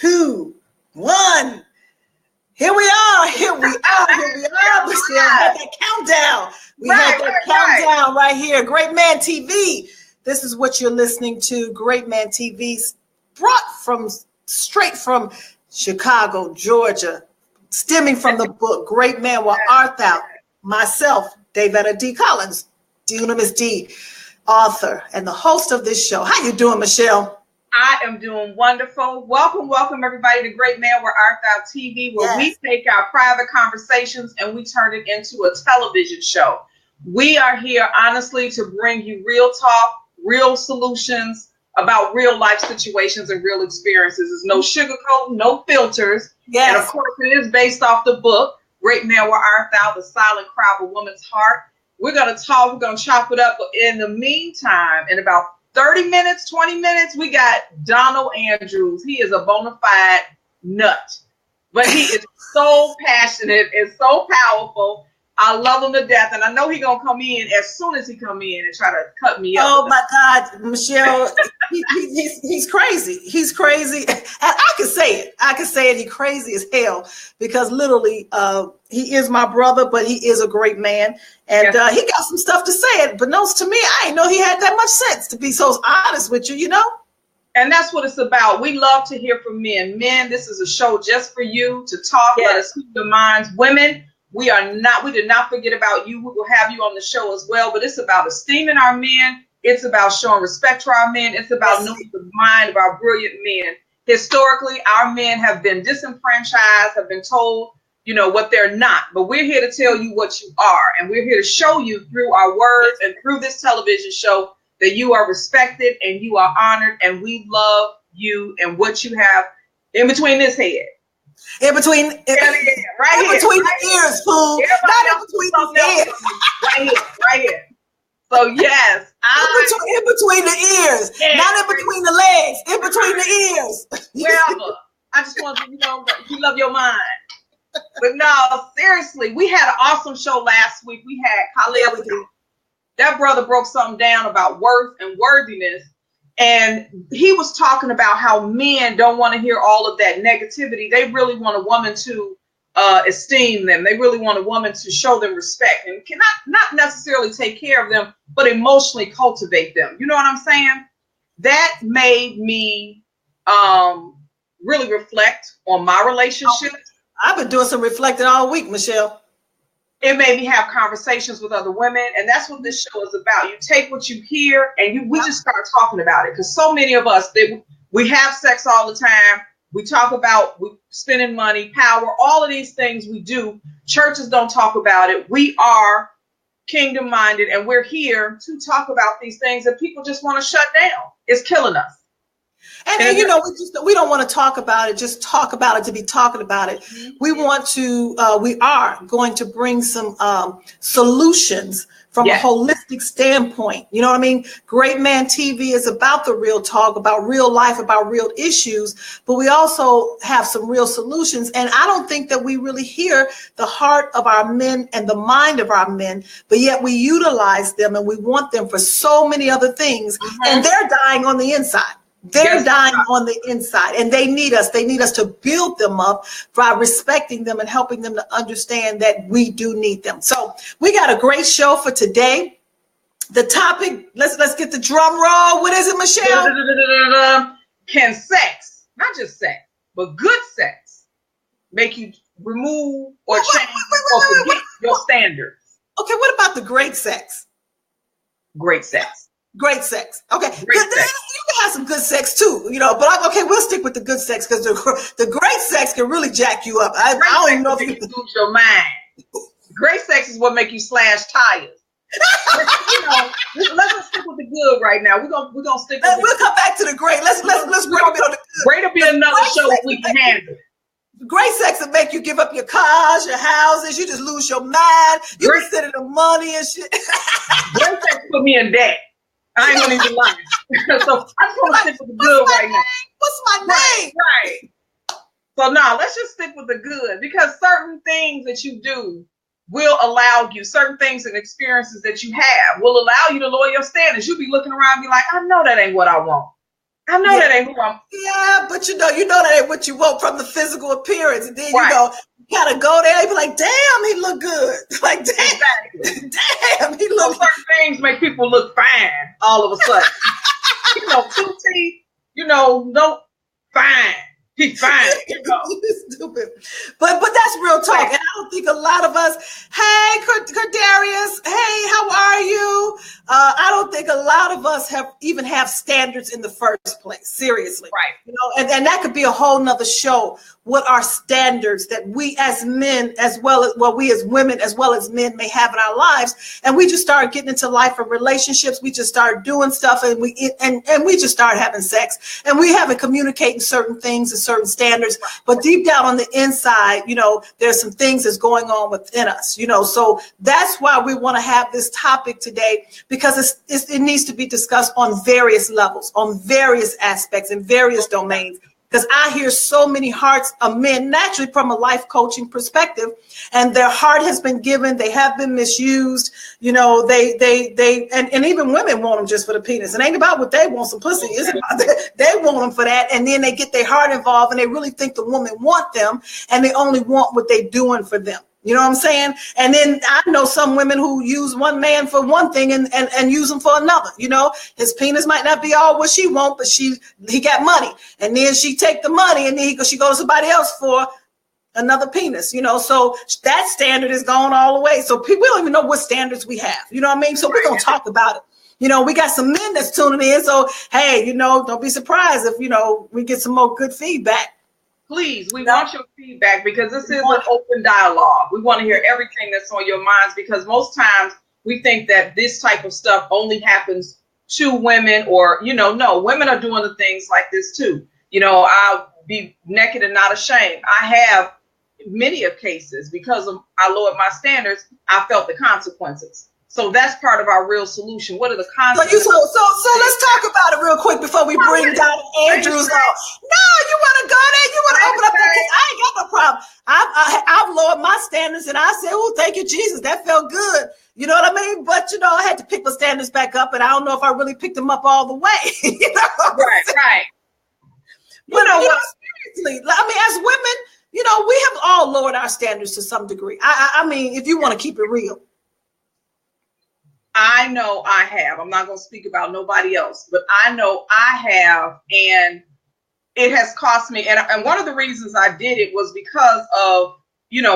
2, 1. Here we are. Michelle. Had that countdown. We had that countdown right here. Great Man TV. This is what you're listening to. Great Man TV, brought straight from Chicago, Georgia, stemming from the book Great Man, Where Art Thou? Myself, Davetta D. Collins, Dunamis D, author and the host of this show. How you doing, Michelle? I am doing wonderful. Welcome everybody to Great Man Where Art Thou TV, where we take our private conversations and we turn it into a television show. We are here, honestly, to bring you real talk, real solutions about real life situations and real experiences. There's no sugarcoat, no filters. Yes. And of course, it is based off the book, Great Man Where Art Thou? The Silent Cry of a Woman's Heart. We're going to talk, we're going to chop it up. But in the meantime, in about 30 minutes, 20 minutes, we got Donald Andrews. He is a bona fide nut, but he is so passionate and so powerful. I love him to death, and I know he's going to come in as soon as he come in and try to cut me up. Oh, my God, Michelle, he's crazy. He's crazy. And I can say it. He's crazy as hell because literally he is my brother, but he is a great man. And he got some stuff to say it, but knows to me, I didn't know he had that much sense, to be so honest with you, you know? And that's what it's about. We love to hear from men. Men, this is a show just for you to talk. Let us keep your minds. Women, we did not forget about you. We will have you on the show as well, but it's about esteeming our men. It's about showing respect to our men. It's about knowing the mind of our brilliant men. Historically, our men have been disenfranchised, have been told, you know, what they're not, but we're here to tell you what you are. And we're here to show you through our words and through this television show that you are respected and you are honored. And we love you and what you have in between this head. In between the ears, fool. Not in between the ears. Right here. So yes, in between the ears, not in between the legs. In between the ears. Wherever. I just want to, you love your mind. But no, seriously, we had an awesome show last week. We had Khalil. That brother broke something down about worth and worthiness. And he was talking about how men don't want to hear all of that negativity. They really want a woman to esteem them. They really want a woman to show them respect and cannot not necessarily take care of them, but emotionally cultivate them. You know what I'm saying? That made me really reflect on my relationships. I've been doing some reflecting all week, Michelle. It made me have conversations with other women, and that's what this show is about. You take what you hear, and we just start talking about it. Because so many of us, we have sex all the time. We talk about spending money, power, all of these things we do. Churches don't talk about it. We are kingdom-minded, and we're here to talk about these things that people just want to shut down. It's killing us. And you know, we don't want to talk about it, just talk about it to be talking about it. We want to, we are going to bring some solutions from a holistic standpoint. You know what I mean? Great Man TV is about the real talk, about real life, about real issues, but we also have some real solutions. And I don't think that we really hear the heart of our men and the mind of our men, but yet we utilize them and we want them for so many other things. And they're dying on the inside. They're dying on the inside, and they need us. They need us to build them up by respecting them and helping them to understand that we do need them. So we got a great show for today. The topic, let's get the drum roll. What is it, Michelle? Can sex, not just sex, but good sex, make you remove or change or forget your standards? Okay, what about the great sex? Great sex. Great sex. Okay. You can have some good sex too, you know, but we'll stick with the good sex because the great sex can really jack you up. I don't even know if you can lose your mind. Great sex is what make you slash tires. Let's stick with the good right now. We're gonna stick with we'll come back to the great. Let's bring it on the good. Great will be another show if we can handle it. Great sex will make you give up your cars, your houses. You just lose your mind. You can send the money and shit. Great sex put me in debt. I ain't gonna even lie. So I just want to stick with the good right now. What's my name? Right. So now let's just stick with the good, because certain things that you do will allow you, certain things and experiences that you have will allow you to lower your standards. You'll be looking around and be like, I know that ain't what I want. I know that ain't who I'm. Yeah, but you know that ain't what you want from the physical appearance. And then, you gotta go there and be like, damn, he look good. Like, damn, damn, he look. Certain things make people look fine all of a sudden. 2 teeth, no, fine. He's fine. Stupid. But that's real talk. And I don't think a lot of us, hey, Cardarius, hey, how are you? I don't think a lot of us have standards in the first place. Seriously. Right. And that could be a whole nother show. What are standards that we as men, we as women, as well as men may have in our lives. And we just start getting into life and relationships. We just start doing stuff and we just start having sex and we haven't communicating certain things and certain standards, but deep down on the inside, there's some things that's going on within us, so that's why we want to have this topic today, because it needs to be discussed on various levels, on various aspects in various domains. Because I hear so many hearts of men, naturally from a life coaching perspective, and their heart has been given. They have been misused. And even women want them just for the penis. It ain't about what they want, some pussy. It's about they want them for that. And then they get their heart involved and they really think the woman want them and they only want what they're doing for them. You know what I'm saying? And then I know some women who use one man for one thing and use him for another. His penis might not be all what she want, but he got money. And then she take the money and then she goes to somebody else for another penis, so that standard is gone all the way. So we don't even know what standards we have. You know what I mean? So we're going to talk about it. We got some men that's tuning in. So, hey, don't be surprised if, we get some more good feedback. Please, we want your feedback because this is an open dialogue. We want to hear everything that's on your minds because most times we think that this type of stuff only happens to women or, no, women are doing the things like this too. I'll be naked and not ashamed. I have many of cases because I lowered my standards. I felt the consequences. So that's part of our real solution. What are the consequences? So let's talk about it real quick before we bring down Andrews out. No, you want to go there? You want to open up that? I ain't got no problem. I've lowered my standards and I said, oh, thank you, Jesus. That felt good. You know what I mean? But, I had to pick my standards back up and I don't know if I really picked them up all the way. Right. But, seriously, as women, we have all lowered our standards to some degree. I mean, if you want to keep it real. I know I have. I'm not going to speak about nobody else, but I know I have, and it has cost me. And one of the reasons I did it was because of,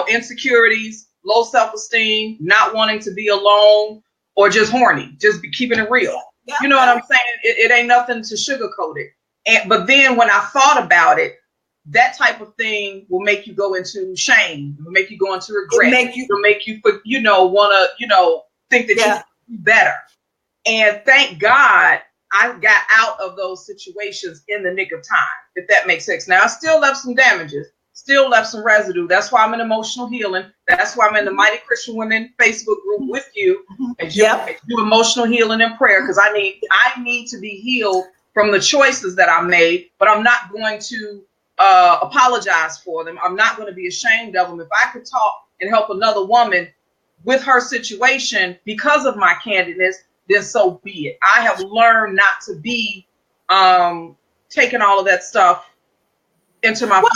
insecurities, low self-esteem, not wanting to be alone, or just horny, just be keeping it real. Yeah. You know what I'm saying? It ain't nothing to sugarcoat it. But then when I thought about it, that type of thing will make you go into shame. It will make you go into regret. It will make you, want to, think that you better. And thank God I got out of those situations in the nick of time, if that makes sense. Now I still left some damages, still left some residue. That's why I'm in emotional healing. That's why I'm in the Mighty Christian Women Facebook group with you and do emotional healing and prayer, because I need to be healed from the choices that I made, but I'm not going to apologize for them. I'm not going to be ashamed of them. If I could talk and help another woman with her situation because of my candidness, then so be it. I have learned not to be taking all of that stuff into my future.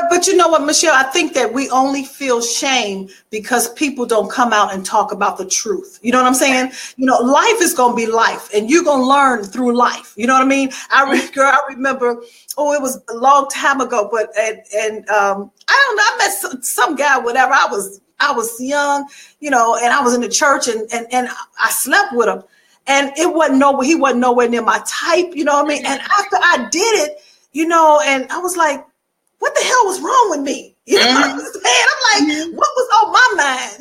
But you know what, Michelle, I think that we only feel shame because people don't come out and talk about the truth. You know what I'm saying? Life is going to be life and you're going to learn through life. You know what I mean? I remember, it was a long time ago, but, I don't know, I met some guy, whatever. I was young, and I was in the church and I slept with him and he wasn't nowhere near my type, you know what I mean? And after I did it, and I was like, what the hell was wrong with me? You know what I'm saying? I'm like, what was on my mind?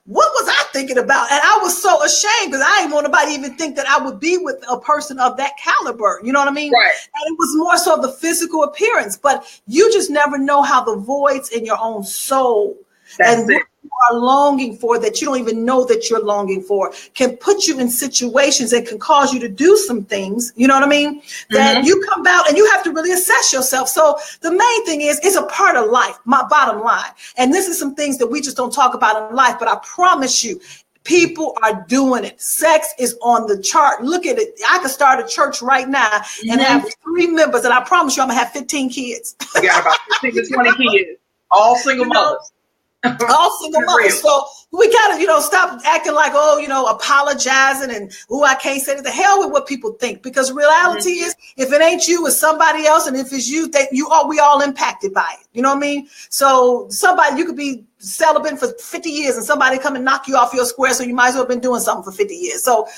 What was I thinking about? And I was so ashamed because I didn't want nobody even think that I would be with a person of that caliber. You know what I mean? Right. And it was more so the physical appearance, but you just never know how the voids in your own soul and what you are longing for that you don't even know that you're longing for can put you in situations that can cause you to do some things, you know what I mean? That you come out and you have to really assess yourself. So the main thing is, it's a part of life, my bottom line. And this is some things that we just don't talk about in life, but I promise you, People are doing it. Sex is on the chart. Look at it. I could start a church right now and have 3 members, and I promise you I'm going to have 15 kids. We got about 15 to 20 kids, all single mothers. All single mothers. So we gotta, stop acting like, apologizing and I can't say it. The hell with what people think, because reality is, if it ain't you, it's somebody else, and if it's you, we all impacted by it. You know what I mean? So you could be celibate for 50 years, and somebody come and knock you off your square, so you might as well have been doing something for 50 years. So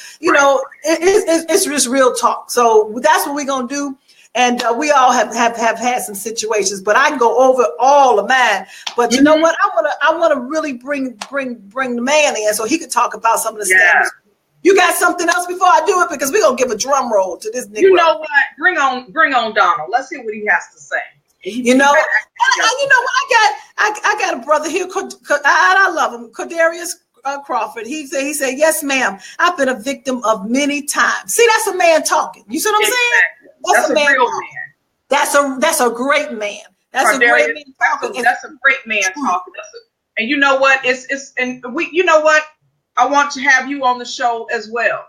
it's just real talk. So that's what we're gonna do. And we all have had some situations, but I can go over all of mine. But you know what? I want to really bring the man in so he could talk about some of the standards. You got something else before I do it, because we're gonna give a drum roll to this nigga. You know what? Bring on Donald. Let's see what he has to say. You know what? I got a brother here. I love him, Cordarius Crawford. He said, yes, ma'am. I've been a victim of many times. See, that's a man talking. You see what I'm saying? That's a real man. That's a great man. That's a great man talking. That's a great man talking. And you know what? You know what? I want to have you on the show as well.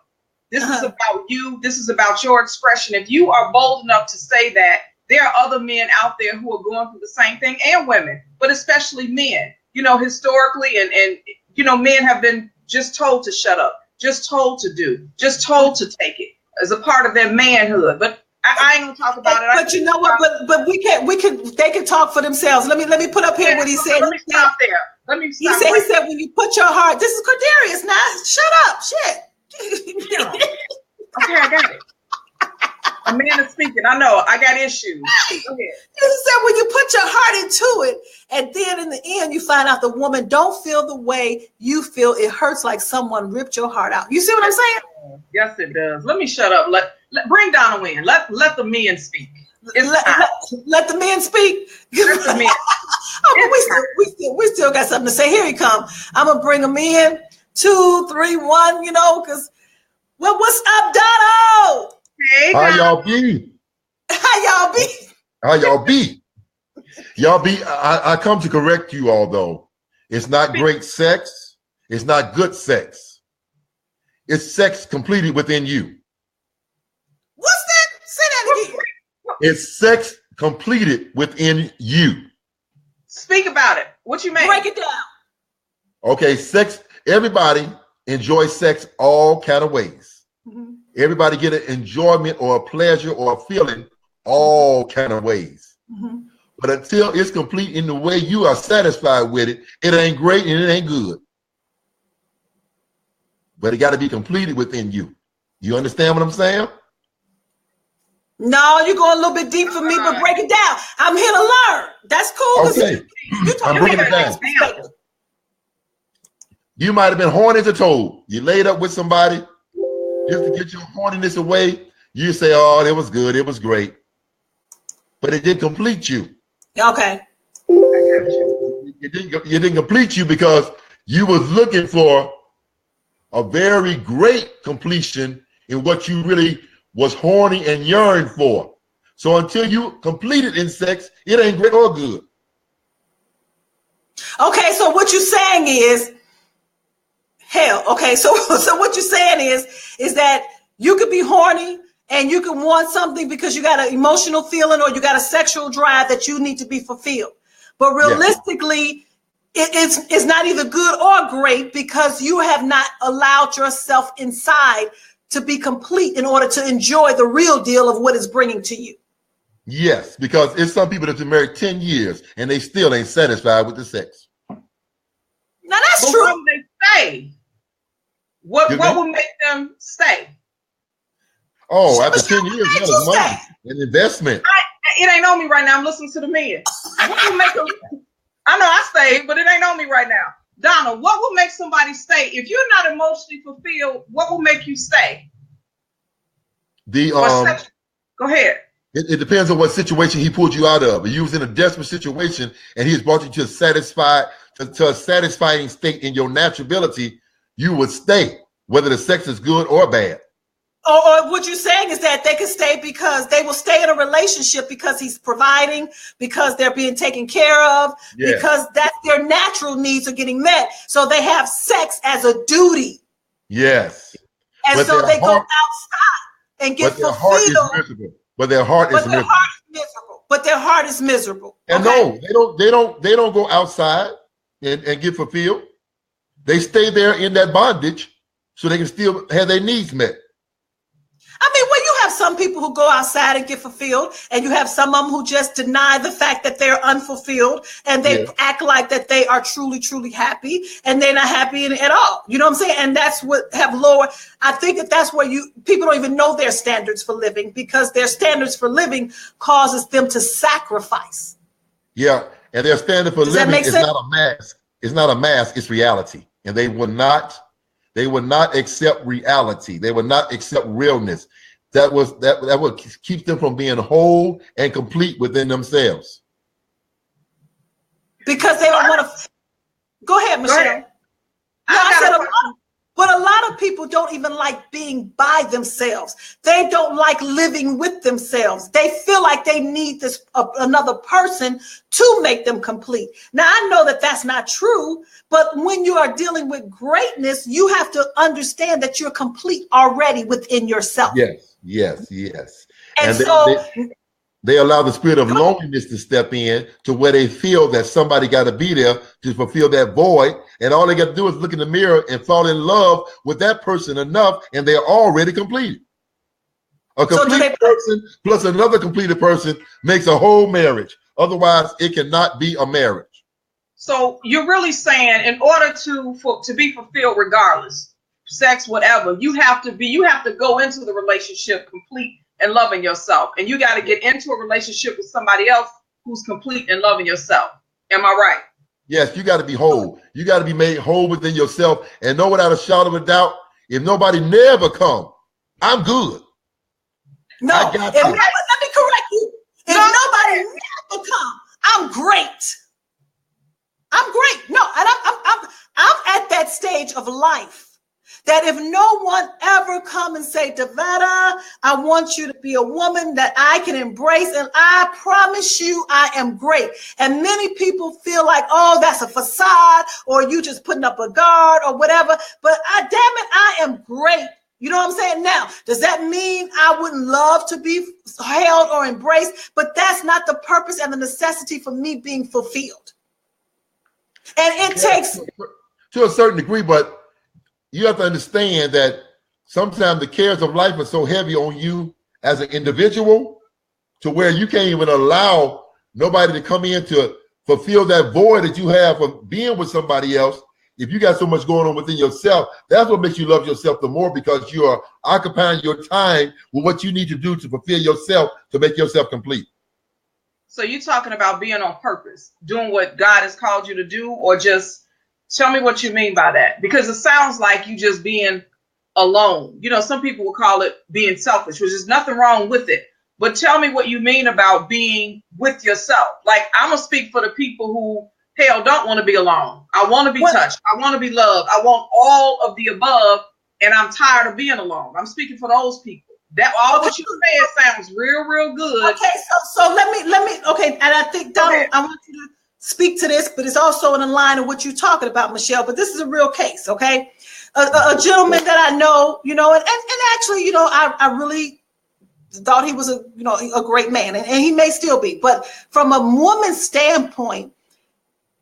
This is about you. This is about your expression. If you are bold enough to say that, there are other men out there who are going through the same thing, and women, but especially men. Historically, and men have been just told to shut up, just told to do, just told to take it as a part of their manhood. But I ain't gonna talk about it. But you know what? But they can talk for themselves. Let me put up here what he said. Let me stop there. He said when you put your heart. This is Cordarius now. Shut up, shit. Okay, I got it. A man is speaking. I know. I got issues. Go ahead. He said when you put your heart into it, and then in the end you find out the woman don't feel the way you feel. It hurts like someone ripped your heart out. You see what I'm saying? Yes, it does. Let me shut up. Bring Donald in. Let the men speak. Let the men speak. Let the men. We still got something to say. Here he come. I'm gonna bring him in. 2, 3, 1. Because what's up, Donald? Hey, how y'all be? How y'all be? I come to correct you all, though. It's not great sex. It's not good sex. It's sex completed within you. What's that? Say that again. It's sex completed within you. Speak about it. What you mean? Break it down. Okay, sex. Everybody enjoys sex all kind of ways. Everybody get an enjoyment or a pleasure or a feeling all kind of ways. But until it's complete in the way you are satisfied with it, it ain't great and it ain't good. But it got to be completed within you. You understand what I'm saying? No, you're going a little bit deep for me, but break it down. I'm here to learn. That's cool. Okay. I'm breaking it down. You might have been horny as a toad. You laid up with somebody. Just to get your horniness away, you say, oh, it was good, it was great. But it didn't complete you. Okay. It didn't complete you because you was looking for a very great completion in what you really was horny and yearned for. So until you complete it in sex, it ain't great or good. Okay, so what you're saying is, so what you're saying is that you could be horny and you can want something because you got an emotional feeling or you got a sexual drive that you need to be fulfilled. But realistically, it's not either good or great because you have not allowed yourself inside to be complete in order to enjoy the real deal of what it's bringing to you. Yes, because it's some people that's been married 10 years and they still ain't satisfied with the sex. Now that's true. What would they stay? What would make them stay? Oh, after 10 years, that is money, an investment. It ain't on me right now. I'm listening to the men. What would make them? I know I stayed, but it ain't on me right now. Donald, what will make somebody stay? If you're not emotionally fulfilled, what will make you stay? Go ahead. It depends on what situation he pulled you out of. If you was in a desperate situation and he's brought you to a satisfying state in your naturality, you would stay, whether the sex is good or bad. Or what you're saying is that they can stay because they will stay in a relationship because he's providing, because they're being taken care of, because that's their natural needs are getting met. So they have sex as a duty. Yes. And so they go outside and get fulfilled. But their heart is miserable. But their heart is miserable. And no, they don't go outside and get fulfilled. They stay there in that bondage so they can still have their needs met. I mean, well, you have some people who go outside and get fulfilled, and you have some of them who just deny the fact that they're unfulfilled, and they act like that they are truly, truly happy, and they're not happy at all. You know what I'm saying? And that's what have lower. I think that's where people don't even know their standards for living, because their standards for living causes them to sacrifice. Yeah, and their standard for living is not a mask. It's not a mask. It's reality, and they will not accept reality. They will not accept realness. That would keep them from being whole and complete within themselves. Because they don't want to. Go ahead, Michelle. Go ahead. But a lot of people don't even like being by themselves. They don't like living with themselves. They feel like they need this another person to make them complete. Now, I know that that's not true, but when you are dealing with greatness, you have to understand that you're complete already within yourself. Yes. And so they allow the spirit of loneliness to step in to where they feel that somebody got to be there to fulfill that void. And all they got to do is look in the mirror and fall in love with that person enough, and they're already completed. A complete person plus another completed person makes a whole marriage. Otherwise, it cannot be a marriage. So you're really saying in order to be fulfilled, regardless, sex, whatever, you have to go into the relationship complete and loving yourself. And you got to get into a relationship with somebody else who's complete and loving yourself. Am I right? Yes, you got to be whole. You got to be made whole within yourself and know without a shadow of a doubt, if nobody never come, I'm good. No, let me correct you. If nobody never come, I'm great. I'm great. No, and I'm at that stage of life that if no one ever come and say, Davetta, I want you to be a woman that I can embrace, and I promise you I am great. And many people feel like, oh, that's a facade, or you just putting up a guard or whatever. But damn it, I am great. You know what I'm saying? Now, does that mean I wouldn't love to be held or embraced? But that's not the purpose and the necessity for me being fulfilled. And it takes to a certain degree, but you have to understand that sometimes the cares of life are so heavy on you as an individual to where you can't even allow nobody to come in to fulfill that void that you have of being with somebody else. If you got so much going on within yourself, that's what makes you love yourself the more, because you are occupying your time with what you need to do to fulfill yourself to make yourself complete. So you're talking about being on purpose, doing what God has called you to do, or just tell me what you mean by that, because it sounds like you just being alone. You know, some people will call it being selfish, which is nothing wrong with it. But tell me what you mean about being with yourself. Like, I'm going to speak for the people who, hell, don't want to be alone. I want to be touched. I want to be loved. I want all of the above, and I'm tired of being alone. I'm speaking for those people. That all what you said sounds real good. Okay, so let me. Okay, and I think Donald, I want you to speak to this, but it's also in the line of what you're talking about, Michelle. But this is a real case, okay? A gentleman that I know, you know, and actually, you know, I really thought he was a great man, and he may still be. But from a woman's standpoint,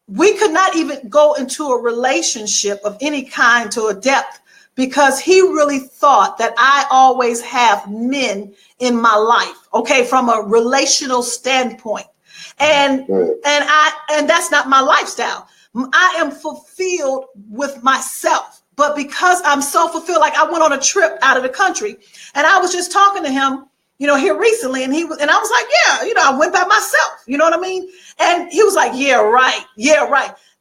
we could not even go into a relationship of any kind to a depth, because he really thought that I always have men in my life, okay, from a relational standpoint. And that's not my lifestyle. I am fulfilled with myself. But because I'm so fulfilled, like I went on a trip out of the country, and I was just talking to him, you know, here recently, and I was like, yeah, you know, I went by myself, you know what I mean? And he was like, yeah, right.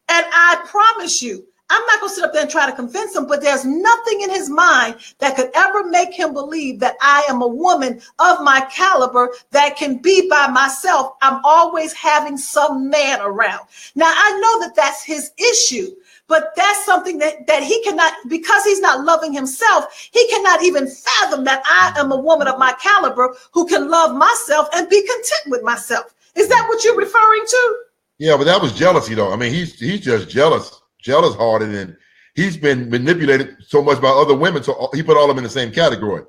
And I promise you, I'm not going to sit up there and try to convince him, but there's nothing in his mind that could ever make him believe that I am a woman of my caliber that can be by myself. I'm always having some man around. Now, I know that that's his issue, But that's something that he cannot, because he's not loving himself, he cannot even fathom that I am a woman of my caliber who can love myself and be content with myself. Is that what you're referring to? Yeah, but that was jealousy, though. I mean, he's just jealous hearted, and he's been manipulated so much by other women, so he put all of them in the same category.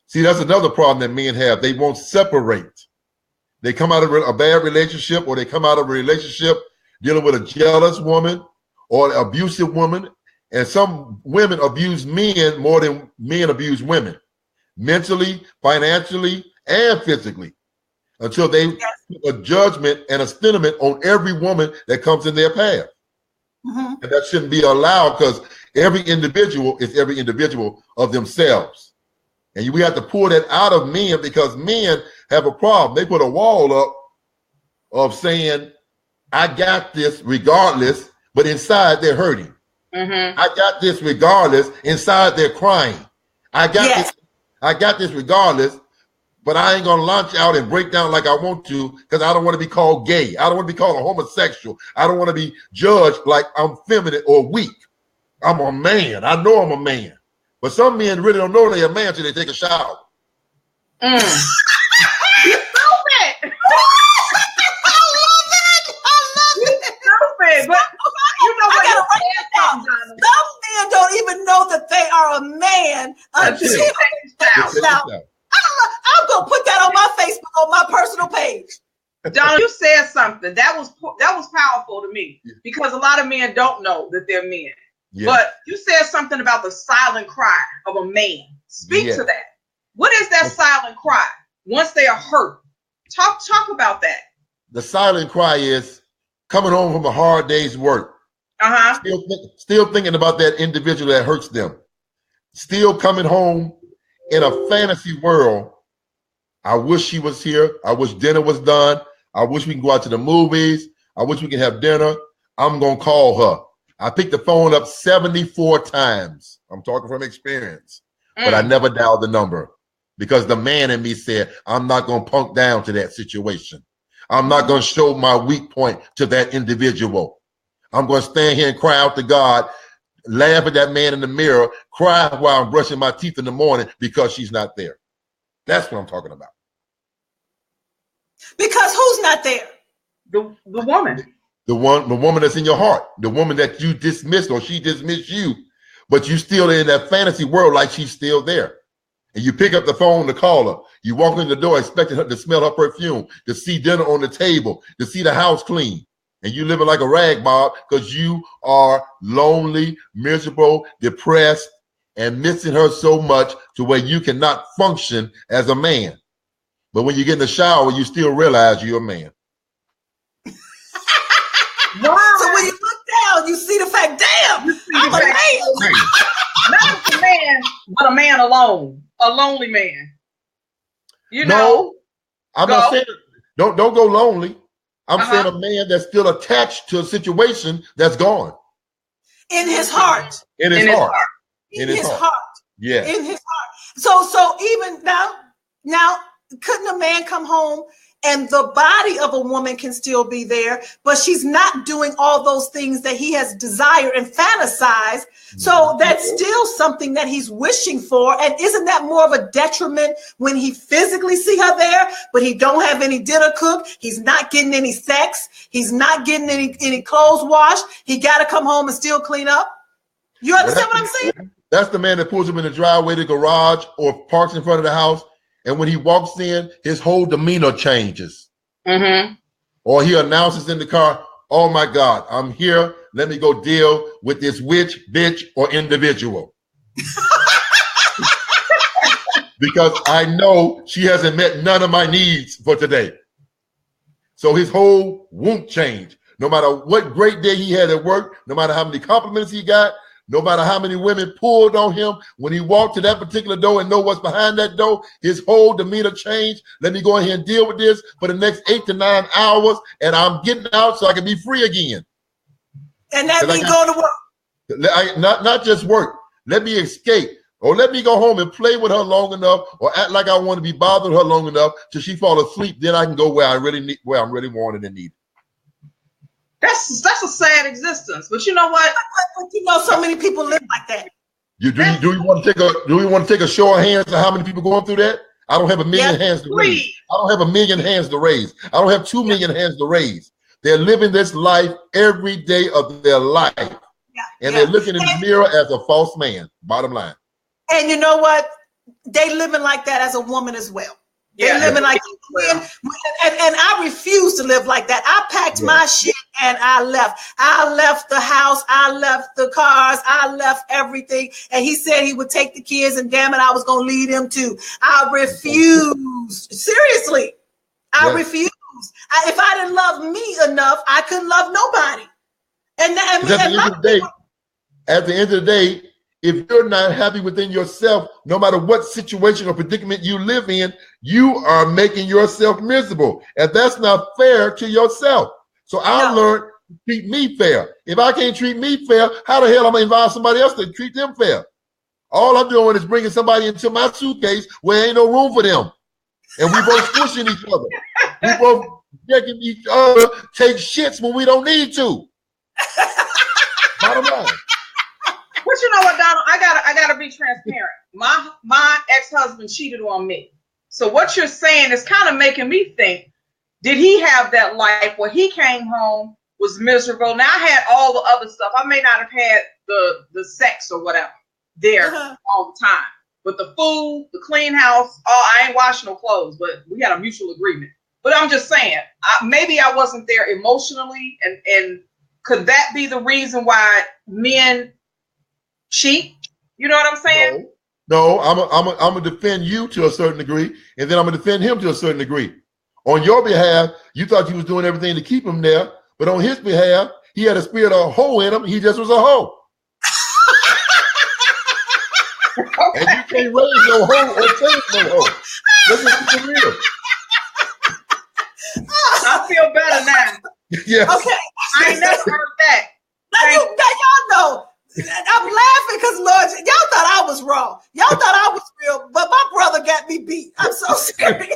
See, that's another problem that men have. They won't separate. They come out of a bad relationship, or they come out of a relationship dealing with a jealous woman or an abusive woman. And some women abuse men more than men abuse women, mentally, financially, and physically, until they put a judgment and a sentiment on every woman that comes in their path. Mm-hmm. And that shouldn't be allowed, because every individual is every individual of themselves. And we have to pull that out of men, because men have a problem. They put a wall up of saying, I got this regardless, but inside they're hurting. Mm-hmm. I got this regardless, inside they're crying. I got this regardless, but I ain't gonna launch out and break down like I want to, because I don't want to be called gay. I don't want to be called a homosexual. I don't want to be judged like I'm feminine or weak. I'm a man. I know I'm a man. But some men really don't know they're a man until they take a shower. Mm. But you know what? Some men don't even know that they are a man until now. I'm gonna put that on my Facebook, on my personal page. Don, you said something that was powerful to me, because a lot of men don't know that they're men. Yes. But you said something about the silent cry of a man. Speak to that. What is that silent cry once they are hurt? Talk about that. The silent cry is coming home from a hard day's work. Still thinking about that individual that hurts them. Still coming home in a fantasy world. I wish she was here. I wish dinner was done. I wish we can go out to the movies. I wish we can have dinner. I'm going to call her. I picked the phone up 74 times. I'm talking from experience. But I never dialed the number, because the man in me said, I'm not going to punk down to that situation. I'm not going to show my weak point to that individual. I'm going to stand here and cry out to God, laugh at that man in the mirror, cry while I'm brushing my teeth in the morning because she's not there. That's what I'm talking about. Because who's not there? The woman. The woman that's in your heart, the woman that you dismissed, or she dismissed you, but you still in that fantasy world like she's still there. And you pick up the phone to call her. You walk in the door expecting her to smell her perfume, to see dinner on the table, to see the house clean. And you living like a rag mob because you are lonely, miserable, depressed, and missing her so much to where you cannot function as a man. But when you get in the shower, you still realize you're a man. Wow. So when you look down, you see the fact, damn, I'm a man. Not a man, but a man alone. A lonely man. You know? No, I'm not saying don't go lonely. I'm saying a man that's still attached to a situation that's gone. In his heart. In his heart. In his heart. Yeah. In his heart. So even now, couldn't a man come home and the body of a woman can still be there, but she's not doing all those things that he has desired and fantasized. So that's still something that he's wishing for. And isn't that more of a detriment when he physically see her there, but he don't have any dinner cooked? He's not getting any sex. He's not getting any clothes washed. He got to come home and still clean up. You understand what I'm saying? That's the man that pulls him in the driveway, the garage, or parks in front of the house. And when he walks in, his whole demeanor changes. Mm-hmm. Or he announces in the car, oh my God, I'm here. Let me go deal with this witch, bitch, or individual. Because I know she hasn't met none of my needs for today. So his whole won't change. No matter what great day he had at work, no matter how many compliments he got, no matter how many women pulled on him, when he walked to that particular door and know what's behind that door, his whole demeanor changed. Let me go ahead and deal with this for the next 8 to 9 hours, and I'm getting out so I can be free again. And that means go to work. Not just work. Let me escape. Or let me go home and play with her long enough, or act like I want to be bothered her long enough till she fall asleep. Then I can go where I'm really wanted and needed. That's a sad existence. But you know what? But you know, so many people live like that. Do we want to take a show of hands of how many people going through that? I don't have a million hands to raise. I don't have a million hands to raise. I don't have 2 million hands to raise. They're living this life every day of their life. And they're looking in the mirror as a false man, bottom line. And you know what? They living like that as a woman as well. They're living like that. And I refuse to live like that. I packed my shit and I left. I left the house. I left the cars. I left everything. And he said he would take the kids, and damn it, I was going to lead them too. I refused. Seriously. I refused. If I didn't love me enough, I couldn't love nobody. At the end of the day, if you're not happy within yourself, no matter what situation or predicament you live in, you are making yourself miserable. And that's not fair to yourself. So I learned to treat me fair. If I can't treat me fair, how the hell am I going to invite somebody else to treat them fair? All I'm doing is bringing somebody into my suitcase where ain't no room for them. And we both pushing each other. We both making each other take shits when we don't need to. Bottom line. But you know what, Donald? I gotta be transparent. My ex-husband cheated on me. So what you're saying is kind of making me think, did he have that life where he came home, was miserable? Now I had all the other stuff. I may not have had the sex or whatever there all the time. But the food, the clean house, I ain't washing no clothes, but we had a mutual agreement. But I'm just saying, maybe I wasn't there emotionally, and could that be the reason why men cheat? You know what I'm saying? No, I'm gonna defend you to a certain degree, and then I'm gonna defend him to a certain degree. On your behalf, you thought you was doing everything to keep him there, but on his behalf, he had a spirit of a hoe in him. He just was a hoe. And you can't raise no hoe or change no hoe. Let's keep it real. I feel better now. Yes. Okay. I ain't never heard that. Now y'all know. I'm laughing because, Lord, y'all thought I was wrong. Y'all thought I was real, but my brother got me beat. I'm so serious.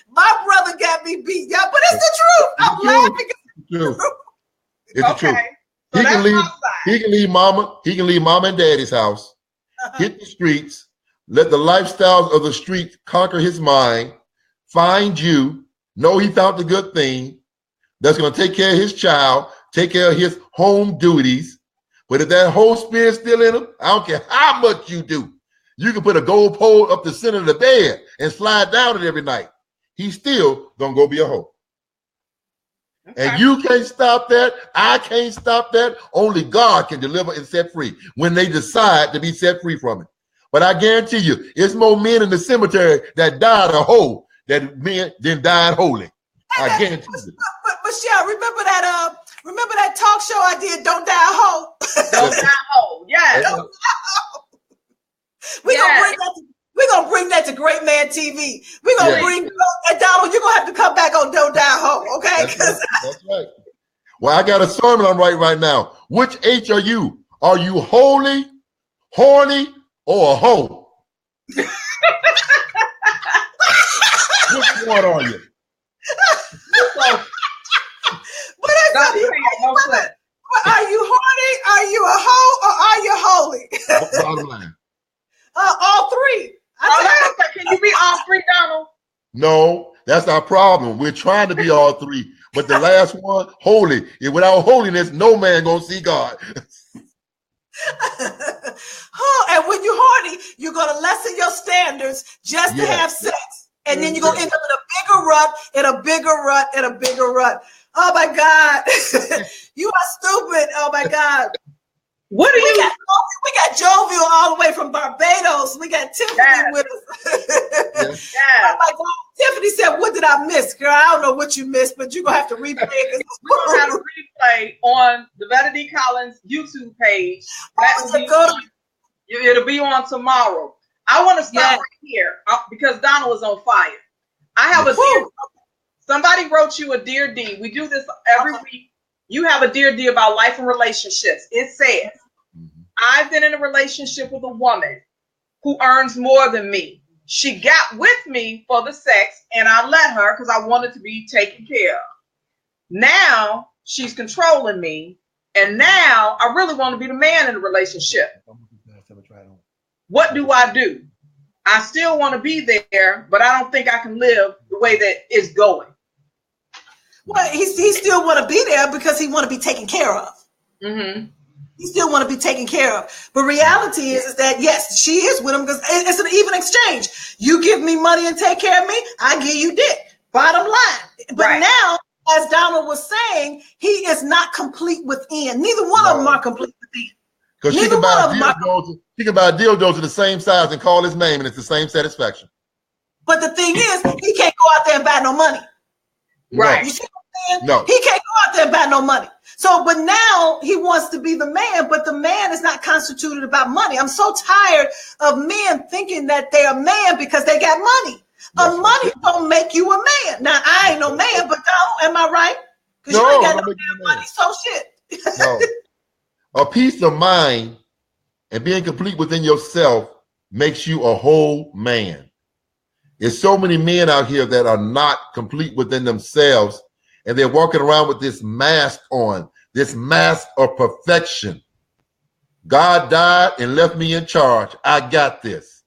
My brother got me beat. Yeah, but it's the truth. I'm laughing because it's the truth. It's the truth. He can leave mama and daddy's house, hit the streets, let the lifestyles of the streets conquer his mind, find you, know he found the good thing, that's going to take care of his child, take care of his home duties. But if that whole spirit's still in him, I don't care how much you do. You can put a gold pole up the center of the bed and slide down it every night. He's still going to go be a hoe. Okay. And you can't stop that. I can't stop that. Only God can deliver and set free when they decide to be set free from it. But I guarantee you, it's more men in the cemetery that died a hoe than men than died holy. I guarantee you. But Shell, remember that talk show I did, Don't Die a Hoe? Don't Die a Hoe. Yes. We're gonna bring that to Great Man TV. We're gonna bring Donald, you're gonna have to come back on Don't Die a Hoe, okay? That's right. Well, I got a sermon I'm writing right now. Which H are you? Are you holy, horny, or a hoe? Which one are you? Are you horny? Are you a hoe? Or are you holy? Bottom line. All three. Can you be all three, Donald? No, that's our problem. We're trying to be all three, but the last one, holy. Without holiness, no man gonna see God. And when you're horny, you're gonna lessen your standards just to have sex, and then you're gonna end up in a bigger rut. Oh my God, you are stupid. Oh my God. We got Jovial all the way from Barbados. We got Tiffany with us. Oh my God. Tiffany said, "What did I miss, girl? I don't know what you missed, but you're gonna have to replay it." We're gonna have to replay on the Vetta D. Collins YouTube page. It'll be on tomorrow. I want to start right here because Donald is on fire. I have a dear. Somebody wrote you a Dear D. We do this every week. You have a Dear D about life and relationships. It says, I've been in a relationship with a woman who earns more than me. She got with me for the sex and I let her because I wanted to be taken care of. Now she's controlling me, and now I really want to be the man in the relationship. What do I do? I still want to be there, but I don't think I can live the way that it's going. Well, he still want to be there because he want to be taken care of. Mm-hmm. He still want to be taken care of. But reality is that, yes, she is with him because it's an even exchange. You give me money and take care of me, I give you dick. Bottom line. But now, as Donald was saying, he is not complete within. Neither one of them are complete within. Because she can buy dildos of the same size and call his name, and it's the same satisfaction. But the thing is, he can't go out there and buy no money. Right. You see what I'm saying? No. He can't go out there and buy no money. So, but now he wants to be the man, but the man is not constituted about money. I'm so tired of men thinking that they're a man because they got money. Money don't make you a man. Now, I ain't no man, but Donald, am I right? Because you ain't got no damn money, so shit. No. A peace of mind and being complete within yourself makes you a whole man. There's so many men out here that are not complete within themselves, and they're walking around with this mask on, this mask of perfection. God died and left me in charge. I got this.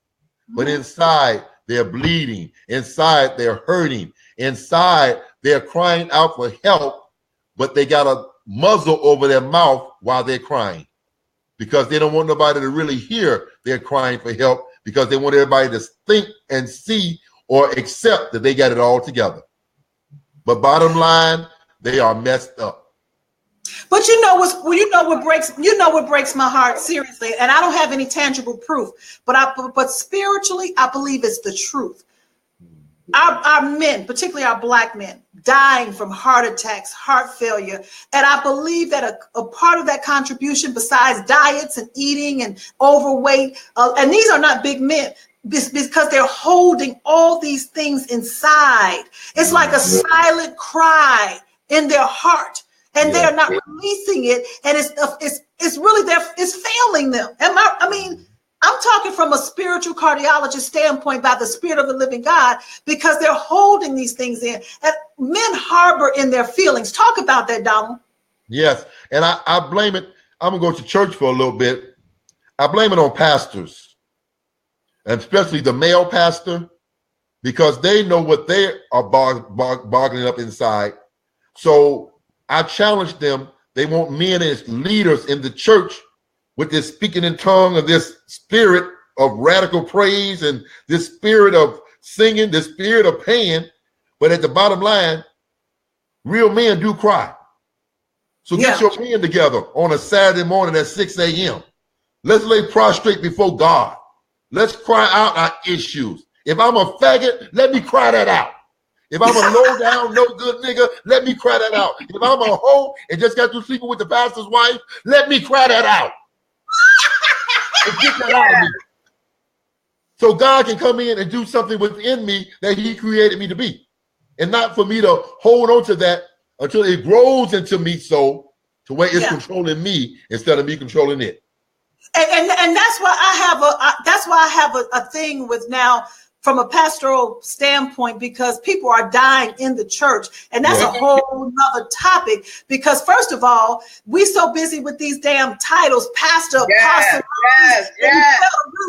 But inside, they're bleeding. Inside, they're hurting. Inside, they're crying out for help, but they got a muzzle over their mouth while they're crying because they don't want nobody to really hear they're crying for help because they want everybody to think and see or accept that they got it all together. But bottom line, they are messed up. But you know what breaks my heart, seriously, and I don't have any tangible proof, but spiritually, I believe it's the truth. Our men, particularly our Black men, dying from heart attacks, heart failure. And I believe that a part of that contribution, besides diets and eating and overweight, and these are not big men, because they're holding all these things inside. It's like a silent cry in their heart, and they're not releasing it. And it's really it's failing them. I'm talking from a spiritual cardiologist standpoint by the Spirit of the living God, because they're holding these things in. And men harbor in their feelings. Talk about that, Donald. Yes. And I blame it. I'm going to go to church for a little bit. I blame it on pastors, and especially the male pastor, because they know what they are boggling up inside. So I challenge them. They want men as leaders in the church with this speaking in tongue of this spirit of radical praise and this spirit of singing, this spirit of pain. But at the bottom line, real men do cry. So get your men together on a Saturday morning at 6 a.m. Let's lay prostrate before God. Let's cry out our issues. If I'm a faggot, let me cry that out. If I'm a low down, no good nigga, let me cry that out. If I'm a hoe and just got through sleeping with the pastor's wife, let me cry that out. And get that out of me. So God can come in and do something within me that he created me to be. And not for me to hold on to that until it grows into me so to where it's controlling me instead of me controlling it. And that's why I have a thing with now from a pastoral standpoint, because people are dying in the church. And that's a whole nother topic, because first of all, we so busy with these damn titles, pastor, apostle, you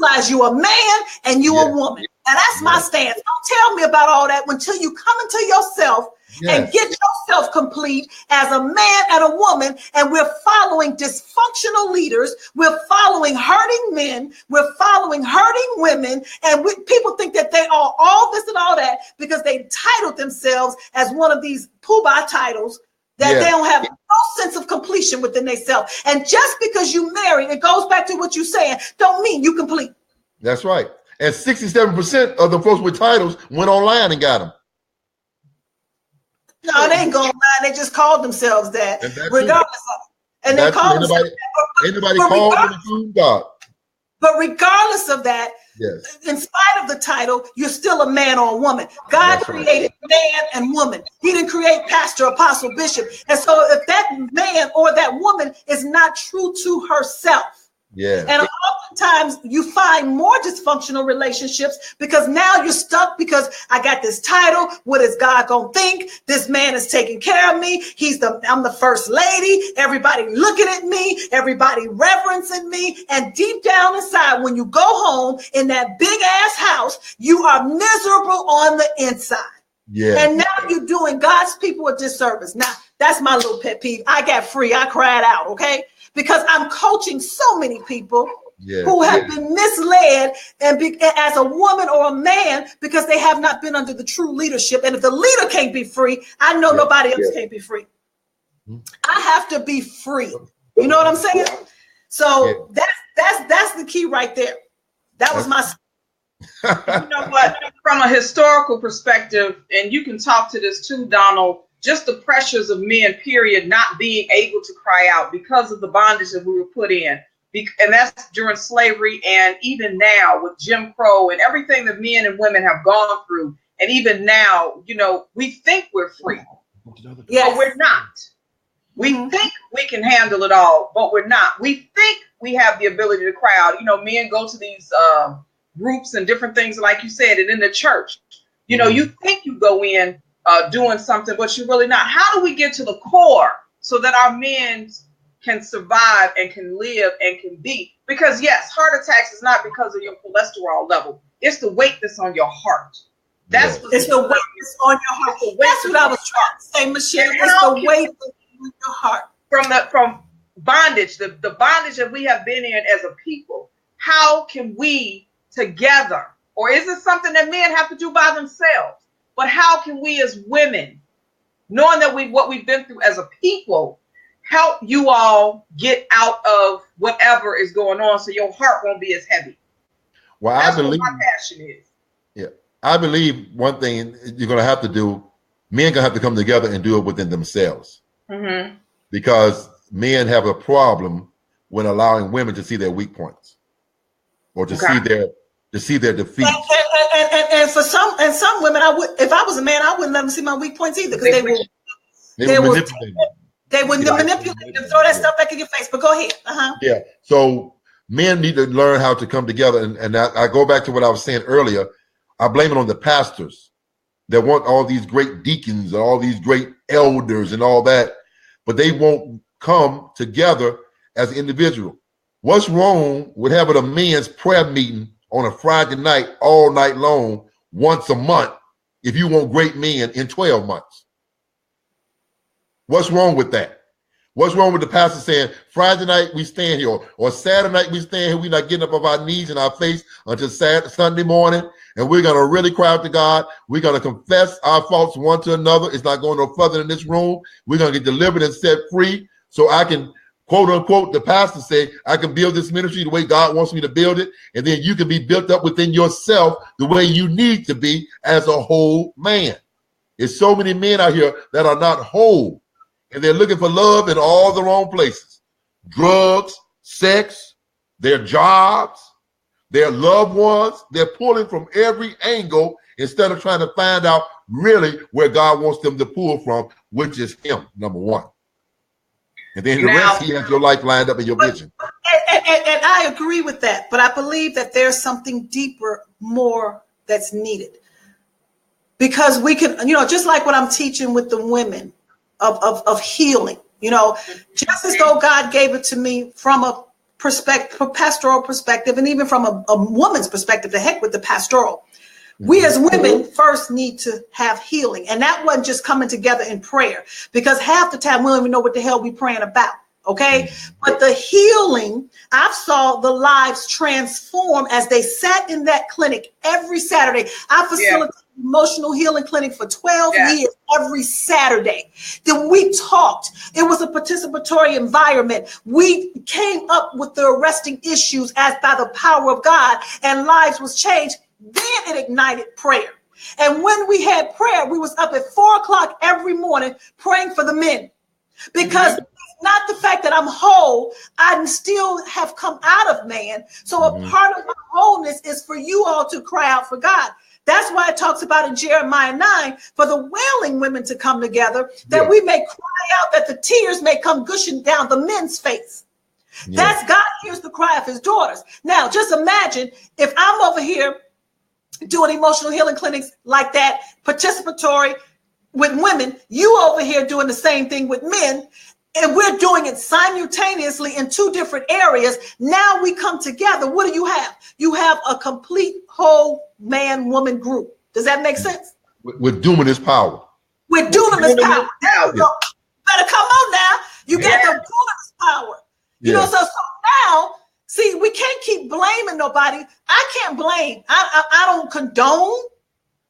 realize you a man and you a woman. And that's my stance. Don't tell me about all that until you come into yourself and get yourself complete as a man and a woman. And we're following dysfunctional leaders. We're following hurting men. We're following hurting women. And people think that they are all this and all that because they titled themselves as one of these poobah titles that they don't have no sense of completion within themselves. And just because you married, it goes back to what you're saying, don't mean you complete. That's right. And 67% of the folks with titles went online and got them. No, they ain't going online. They just called themselves that, regardless of it. And they called themselves anybody called them God. But regardless of that, in spite of the title, you're still a man or a woman. God created man and woman. He didn't create pastor, apostle, bishop. And so if that man or that woman is not true to herself, and oftentimes you find more dysfunctional relationships because now you're stuck because I got this title. What is God gonna think? This man is taking care of me. I'm the first lady. Everybody looking at me. Everybody reverencing me. And deep down inside, when you go home in that big ass house, you are miserable on the inside. Yeah. And now you're doing God's people a disservice. Now, that's my little pet peeve. I got free. I cried out, okay? Because I'm coaching so many people who have been misled as a woman or a man because they have not been under the true leadership. And if the leader can't be free, I know nobody else can't be free. I have to be free. You know what I'm saying? So that's the key right there. That was my. You know what? From a historical perspective, and you can talk to this too, Donald, just the pressures of men, period, not being able to cry out because of the bondage that we were put in. And that's during slavery, and even now with Jim Crow and everything that men and women have gone through. And even now, you know, we think we're free, but we're not. We think we can handle it all, but we're not. We think we have the ability to cry out. You know, men go to these groups and different things, like you said, and in the church, you know, you think you go in doing something, but you're really not. How do we get to the core so that our men can survive and can live and can be? Because yes, heart attacks is not because of your cholesterol level. It's the weight that's on your heart. That's it's the weight that's on your heart. That's what I was trying to say, Michelle. It's the weight that's on your heart. From bondage, the bondage that we have been in as a people. How can we together, or is it something that men have to do by themselves? But how can we as women, knowing that what we've been through as a people, help you all get out of whatever is going on so your heart won't be as heavy? Well, that's what my passion is. Yeah, I believe one thing you're going to have to do, men going to have to come together and do it within themselves. Because men have a problem when allowing women to see their weak points or to see their defeat. And for some women, I would, if I was a man, I wouldn't let them see my weak points either, because they would manipulate and throw that stuff back in your face. But go ahead. Yeah. So men need to learn how to come together, and I go back to what I was saying earlier. I blame it on the pastors that want all these great deacons and all these great elders and all that, but they won't come together as an individual. What's wrong with having a men's prayer meeting on a Friday night, all night long, once a month, if you want great men in 12 months? What's wrong with that? What's wrong with the pastor saying Friday night we stand here, or Saturday night we stand here, we're not getting up off our knees and our face until Sunday morning, and we're going to really cry out to God. We're going to confess our faults one to another. It's not going no further in this room. We're going to get delivered and set free so I can, quote unquote, the pastor say, I can build this ministry the way God wants me to build it, and then you can be built up within yourself the way you need to be as a whole man. There's so many men out here that are not whole, and they're looking for love in all the wrong places. Drugs, sex, their jobs, their loved ones. They're pulling from every angle instead of trying to find out really where God wants them to pull from, which is him, number one. And then the rest, he has your life lined up in your vision. And I agree with that, but I believe that there's something deeper, more that's needed. Because we can, just like what I'm teaching with the women of healing, just as though God gave it to me from a pastoral perspective, and even from a woman's perspective, the heck with the pastoral. We as women first need to have healing. And that wasn't just coming together in prayer, because half the time we don't even know what the hell we're praying about. Okay. But the healing, I saw the lives transform as they sat in that clinic every Saturday. I facilitated emotional healing clinic for 12 years every Saturday. Then we talked. It was a participatory environment. We came up with the arresting issues as by the power of God, and lives was changed. Then it ignited prayer. And when we had prayer, we was up at 4:00 every morning praying for the men, because not the fact that I'm whole, I still have come out of man. So a part of my wholeness is for you all to cry out for God. That's why it talks about in Jeremiah 9 for the wailing women to come together, that we may cry out, that the tears may come gushing down the men's face. Yeah. That's God hears the cry of his daughters. Now, just imagine if I'm over here doing emotional healing clinics like that, participatory with women, you over here doing the same thing with men, and we're doing it simultaneously in two different areas. Now we come together. What do you have? You have a complete whole man-woman group. Does that make sense? With dunamis power. With dunamis power. Better come on now. You got the dunamis power. You know, so now, see, we can't keep blaming nobody. I can't blame. I don't condone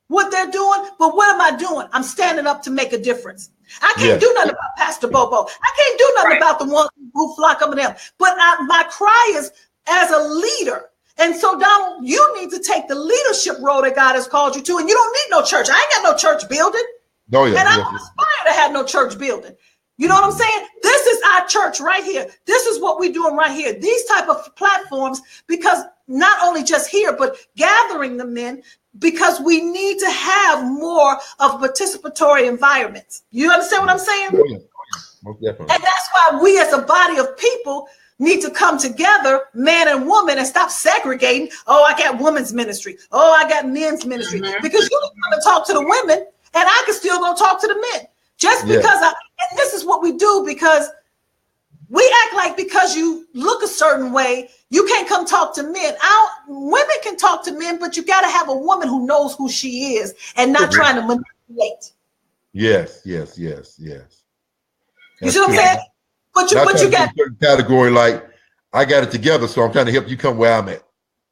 what they're doing, but what am I doing? I'm standing up to make a difference. I can't do nothing about Pastor Bobo. I can't do nothing about the ones who flock up in them. But my cry is as a leader. And so, Donald, you need to take the leadership role that God has called you to. And you don't need no church. I ain't got no church building. Oh, yeah, and I don't aspire to have no church building. You know what I'm saying? This is our church right here. This is what we're doing right here. These type of platforms, because not only just here, but gathering the men, because we need to have more of participatory environments. You understand what I'm saying? Oh, yeah. Most definitely. And that's why we as a body of people need to come together, man and woman, and stop segregating. Oh, I got women's ministry. Oh, I got men's ministry. Because you can come and talk to the women, and I can still go talk to the men. Just because and this is what we do, because we act like because you look a certain way, you can't come talk to men. Women can talk to men, but you got to have a woman who knows who she is and not trying to manipulate. Yes. You see what I'm saying? But you got a certain category like I got it together, so I'm trying to help you come where I'm at.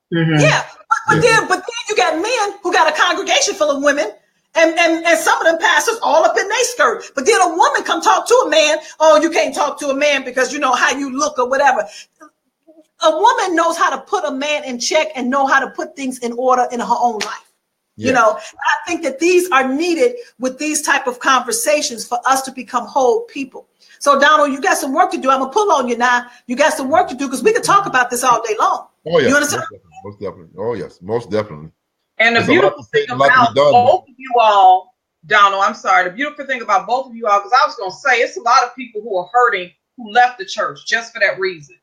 Yeah, but then you got men who got a congregation full of women. And some of them pastors all up in their skirt. But then a woman come talk to a man. Oh, you can't talk to a man because you know how you look or whatever. A woman knows how to put a man in check and know how to put things in order in her own life. Yeah. You know, I think that these are needed with these type of conversations for us to become whole people. So, Donald, you got some work to do. I'm going to pull on you now. You got some work to do because we can talk about this all day long. Oh, yeah. You understand? Most definitely. Oh, yes. Most definitely. And the beautiful thing about both of you all, Donald, I'm sorry, the beautiful thing about both of you all, because I was going to say it's a lot of people who are hurting who left the church just for that reason,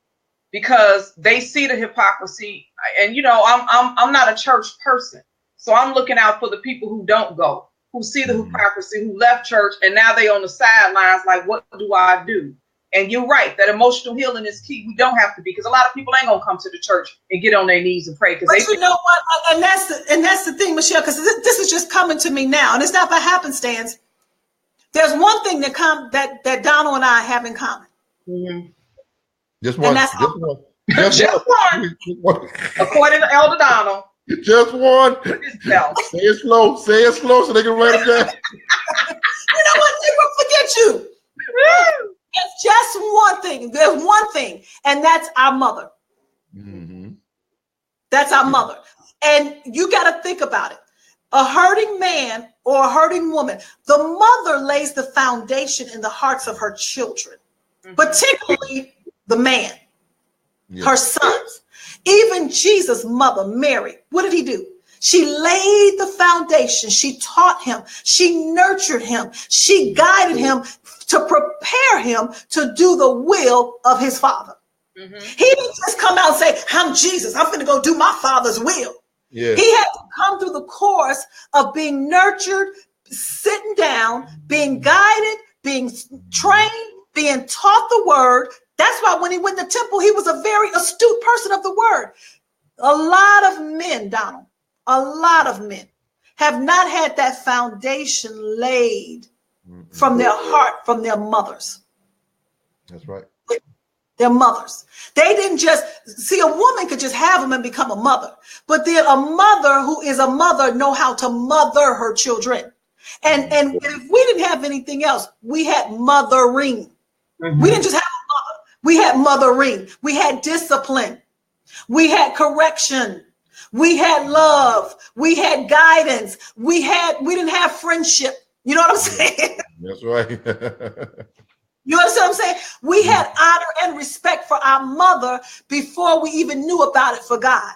because they see the hypocrisy. And, you know, I'm not a church person, so I'm looking out for the people who don't go, who see the hypocrisy, who left church, and now they on the sidelines like, what do I do? And you're right, that emotional healing is key. We don't have to be, because a lot of people ain't gonna come to the church and get on their knees and pray. But you know what? And that's the thing, Michelle, because this is just coming to me now, and it's not by happenstance. There's one thing that Donald and I have in common. Just one. Just one. According to Elder Donald. Just one. Say it slow so they can write it down. You know what? They will forget you. It's just one thing. There's one thing, and that's our mother. That's our mother. And you got to think about it. A hurting man or a hurting woman, the mother lays the foundation in the hearts of her children, particularly the man, her sons. Even Jesus' mother, Mary, what did he do? She laid the foundation. She taught him. She nurtured him. She guided him to prepare him to do the will of his father. He didn't just come out and say, I'm Jesus. I'm going to go do my father's will. Yeah. He had to come through the course of being nurtured, sitting down, being guided, being trained, being taught the word. That's why when he went to the temple, he was a very astute person of the word. A lot of men, Donald, a lot of men have not had that foundation laid from their heart, from their mothers. That's right. Their mothers. They didn't just see, a woman could just have them and become a mother, but then a mother who is a mother know how to mother her children. And if we didn't have anything else, we had mothering. We didn't just have a mother. We had mothering. We had discipline. We had correction. We had love. We had guidance. We didn't have friendship. You know what I'm saying? That's right. You understand what I'm saying? We had honor and respect for our mother before we even knew about it for God.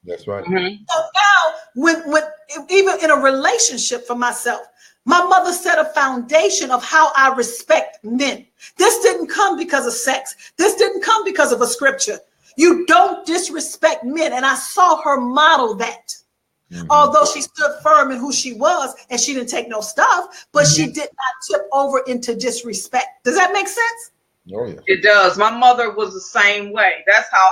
That's right. So now, when even in a relationship for myself, My mother set a foundation of how I respect men. This didn't come because of sex. This didn't come because of a scripture. You don't disrespect men. And I saw her model that. Mm-hmm. Although she stood firm in who she was and she didn't take no stuff, but she did not tip over into disrespect. Does that make sense? Oh, yeah. It does. My mother was the same way. That's how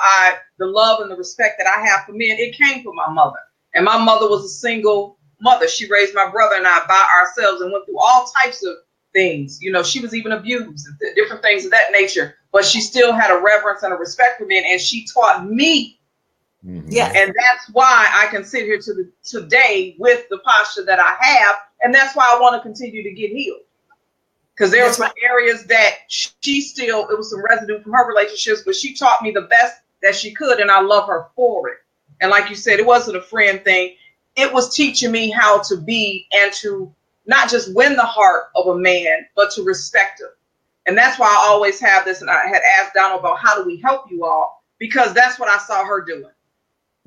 the love and the respect that I have for men, it came from my mother. And my mother was a single mother. She raised my brother and I by ourselves and went through all types of things. You know, she was even abused, different things of that nature. But she still had a reverence and a respect for men, and she taught me. Yes. And that's why I can sit here today with the posture that I have. And that's why I want to continue to get healed. Because there were some areas that it was some residue from her relationships, but she taught me the best that she could. And I love her for it. And like you said, it wasn't a friend thing. It was teaching me how to be and to not just win the heart of a man, but to respect him. And that's why I always have this. And I had asked Donald about how do we help you all? Because that's what I saw her doing.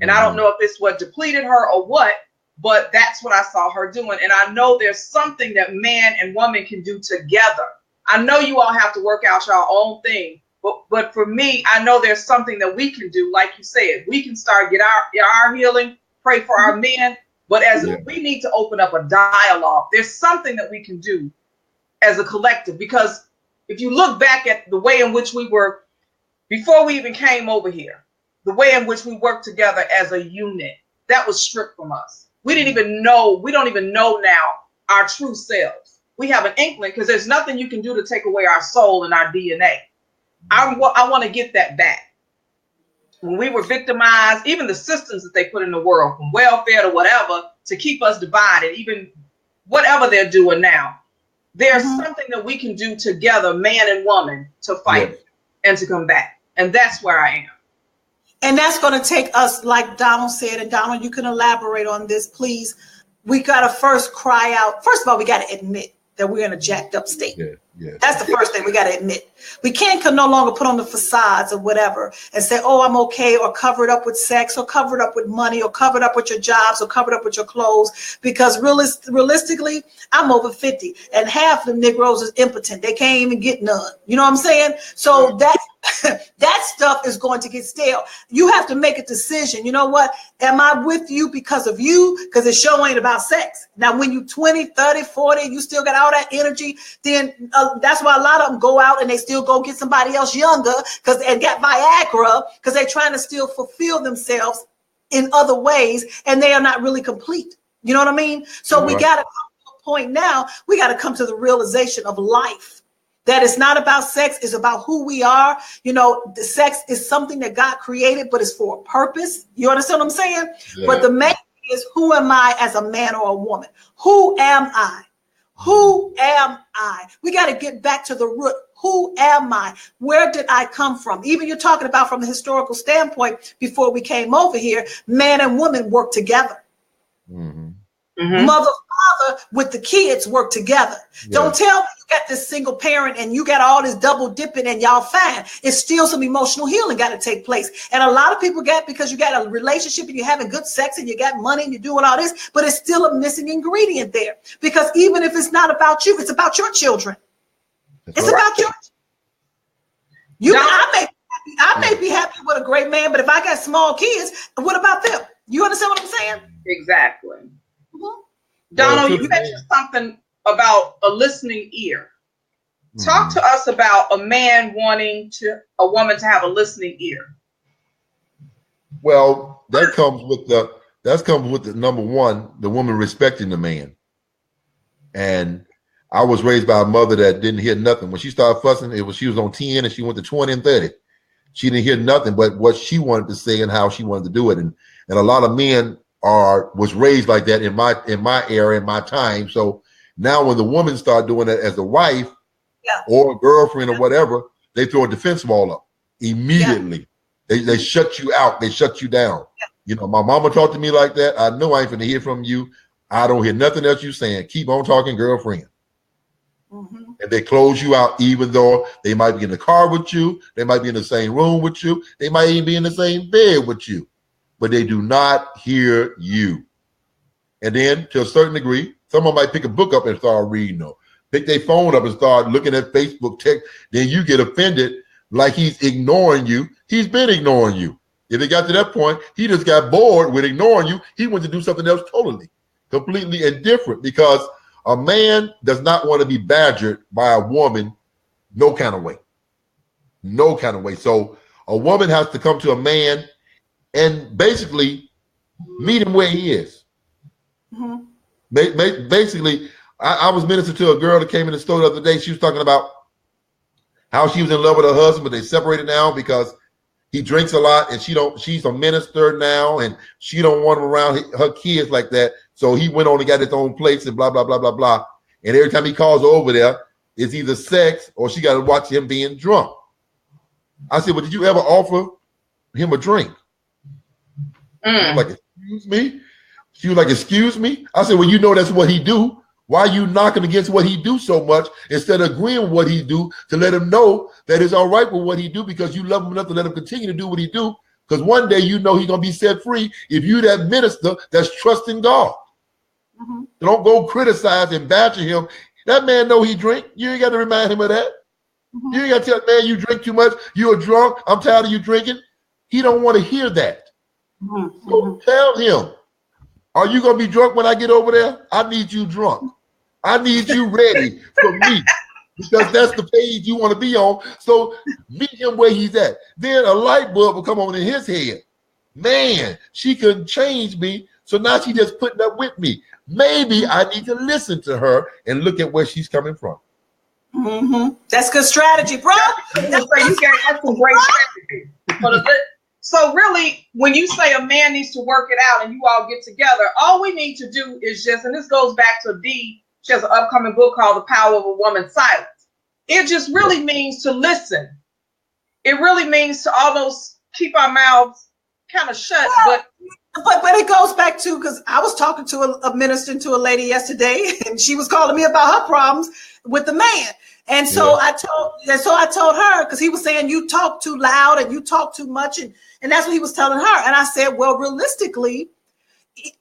And I don't know if it's what depleted her or what, but that's what I saw her doing. And I know there's something that man and woman can do together. I know you all have to work out your own thing. But for me, I know there's something that we can do. Like you said, we can start get our healing, pray for our men. But we need to open up a dialogue. There's something that we can do as a collective. Because if you look back at the way in which we were, before we even came over here, the way in which we worked together as a unit, that was stripped from us. We don't even know now our true selves. We have an inkling because there's nothing you can do to take away our soul and our DNA. I want to get that back. When we were victimized, even the systems that they put in the world, from welfare to whatever, to keep us divided, even whatever they're doing now, there's something that we can do together, man and woman, to fight and to come back. And that's where I am. And that's going to take us, like Donald said, and Donald, you can elaborate on this, please. We got to first cry out. First of all, we got to admit that we're in a jacked up state. That's the first thing we got to admit. We can't no longer put on the facades or whatever and say, oh, I'm okay, or cover it up with sex, or cover it up with money, or cover it up with your jobs, or cover it up with your clothes. Because realistically, I'm over 50 and half of the Negroes is impotent. They can't even get none. You know what I'm saying? So that stuff is going to get stale. You have to make a decision. You know what? Am I with you because of you? Because it sure ain't about sex. Now, when you 20, 30, 40, you still got all that energy, then that's why a lot of them go out and they still go get somebody else younger and get Viagra because they're trying to still fulfill themselves in other ways, and they are not really complete. You know what I mean? So we got to come to a point now. We got to come to the realization of life. That it's not about sex, it's about who we are. You know, the sex is something that God created, but it's for a purpose. You understand what I'm saying? Yeah. But the main thing is, who am I as a man or a woman? Who am I? Who am I? We got to get back to the root. Who am I? Where did I come from? Even you're talking about from the historical standpoint, before we came over here, man and woman work together. Mother, father with the kids work together. Don't tell me you got this single parent and you got all this double dipping and y'all fine. It's still some emotional healing got to take place. And a lot of people because you got a relationship and you're having good sex and you got money and you're doing all this, but it's still a missing ingredient there. Because even if it's not about you, it's about your children. It's about you. I may be happy with a great man, but if I got small kids, what about them? You understand what I'm saying? Exactly. Donald, you mentioned something about a listening ear. Talk to us about a man wanting a woman to have a listening ear. Well, that comes with the number one, the woman respecting the man. And I was raised by a mother that didn't hear nothing. When she started fussing, she was on 10 and she went to 20 and 30. She didn't hear nothing but what she wanted to say and how she wanted to do it. And a lot of men was raised like that in my era, in my time. So now when the woman start doing it as a wife or a girlfriend or whatever, they throw a defense wall up immediately. They shut you out. They shut you down. You know, my mama talked to me like that. I know I ain't finna hear from you. I don't hear nothing else you saying. Keep on talking, girlfriend. And they close you out, even though they might be in the car with you. They might be in the same room with you. They might even be in the same bed with you. But they do not hear you. And then to a certain degree, Someone might pick a book up and start reading, or pick their phone up and start looking at Facebook text. Then you get offended like he's ignoring you. He's been ignoring you. If it got to that point, he just got bored with ignoring you. He went to do something else totally, completely indifferent, because a man does not want to be badgered by a woman no kind of way. No kind of way. So a woman has to come to a man and basically meet him where he is. Mm-hmm. Basically, I was ministering to a girl that came in the store the other day. She was talking about how she was in love with her husband, but they separated now because he drinks a lot, and she's a minister now, and she don't want him around her kids like that. So he went on and got his own place and blah, blah, blah, blah, blah. And every time he calls her over there, it's either sex or she got to watch him being drunk. I said, well, did you ever offer him a drink? He was like, excuse me? She was like, excuse me? I said, well, you know that's what he do. Why are you knocking against what he do so much instead of agreeing with what he do, to let him know that it's all right with what he do, because you love him enough to let him continue to do what he do, because one day you know he's going to be set free if you that minister that's trusting God. Mm-hmm. Don't go criticize and badger him. That man know he drink. You ain't got to remind him of that. Mm-hmm. You ain't got to tell that man you drink too much. You're drunk. I'm tired of you drinking. He don't want to hear that. Mm-hmm. So tell him, are you going to be drunk when I get over there? I need you drunk. I need you ready for me, because that's the page you want to be on. So meet him where he's at. Then a light bulb will come on in his head. Man, she couldn't change me, so now she's just putting up with me. Maybe I need to listen to her and look at where she's coming from. Mm-hmm. That's good strategy, bro. That's some great strategy. So really, when you say a man needs to work it out and you all get together, all we need to do is just, and this goes back to Dee. She has an upcoming book called The Power of a Woman's Silence. It just really means to listen. It really means to almost keep our mouths kind of shut. But it goes back to, because I was talking to a minister to a lady yesterday, and she was calling me about her problems with the man. And so I told her, because he was saying you talk too loud and you talk too much, and that's what he was telling her. And I said, well, realistically,